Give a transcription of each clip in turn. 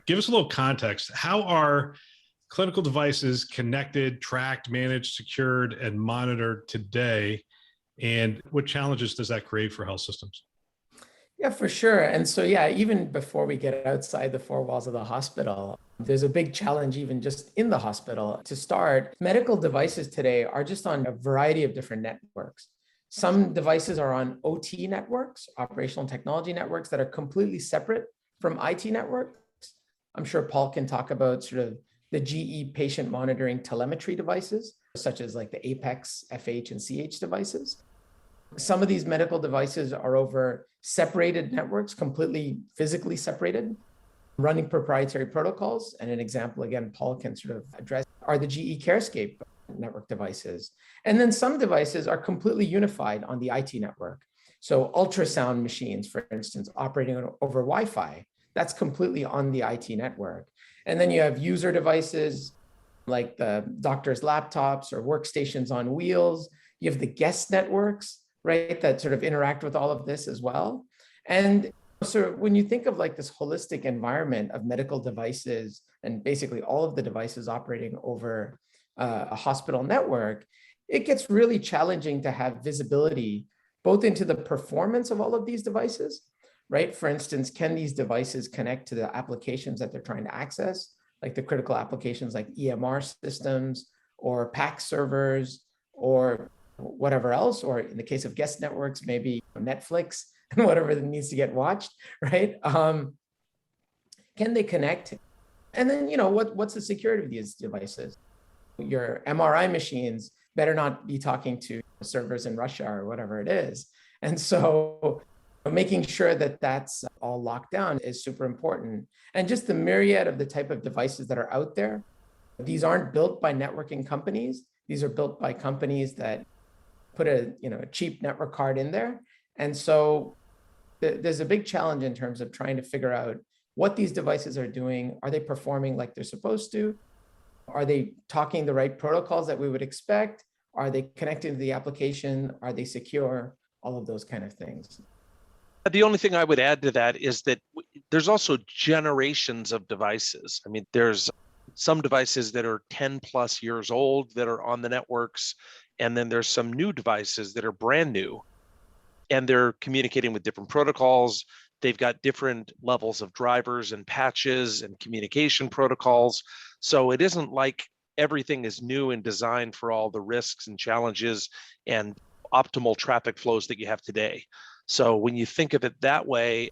Give us a little context. How are clinical devices connected, tracked, managed, secured, and monitored today? And what challenges does that create for health systems? Yeah, for sure. And so, yeah, even before we get outside the four walls of the hospital, there's a big challenge even just in the hospital. To start, medical devices today are just on a variety of different networks. Some devices are on OT networks, operational technology networks, that are completely separate from IT networks. I'm sure Paul can talk about sort of the GE patient monitoring telemetry devices, such as like the Apex, FH, and CH devices. Some of these medical devices are over separated networks, completely physically separated, running proprietary protocols. And an example, again, Paul can sort of address, are the GE CareScape network devices. And then some devices are completely unified on the IT network. So ultrasound machines, for instance, operating over Wi-Fi, that's completely on the IT network. And then you have user devices like the doctor's laptops or workstations on wheels. You have the guest networks, right, that sort of interact with all of this as well. And so when you think of like this holistic environment of medical devices and basically all of the devices operating over a hospital network, it gets really challenging to have visibility both into the performance of all of these devices, right? For instance, can these devices connect to the applications that they're trying to access, like the critical applications like EMR systems or PACS servers or whatever else, or in the case of guest networks, maybe Netflix and whatever that needs to get watched, right? Can they connect? And then, what's the security of these devices? Your MRI machines better not be talking to servers in Russia or whatever it is. And so making sure that that's all locked down is super important. And just the myriad of the type of devices that are out there, these aren't built by networking companies. These are built by companies that put a cheap network card in there. And so there's a big challenge in terms of trying to figure out what these devices are doing. Are they performing like they're supposed to? Are they talking the right protocols that we would expect? Are they connected to the application? Are they secure? All of those kind of things. The only thing I would add to that is that there's also generations of devices. I mean, there's some devices that are 10 plus years old that are on the networks. And then there's some new devices that are brand new and they're communicating with different protocols. They've got different levels of drivers and patches and communication protocols. So it isn't like everything is new and designed for all the risks and challenges and optimal traffic flows that you have today. So when you think of it that way,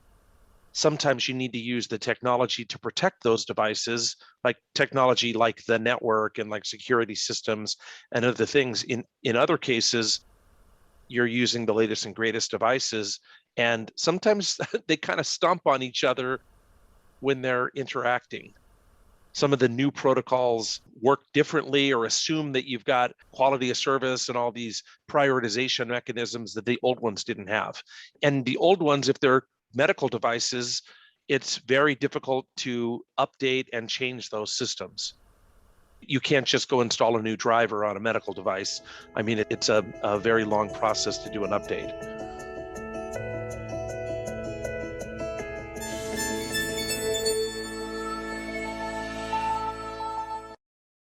sometimes you need to use the technology to protect those devices, like technology like the network and like security systems and other things. In other cases, you're using the latest and greatest devices, and sometimes they kind of stomp on each other when they're interacting. Some of the new protocols work differently or assume that you've got quality of service and all these prioritization mechanisms that the old ones didn't have. And the old ones, if they're medical devices, it's very difficult to update and change those systems. You can't just go install a new driver on a medical device. I mean, it's a very long process to do an update.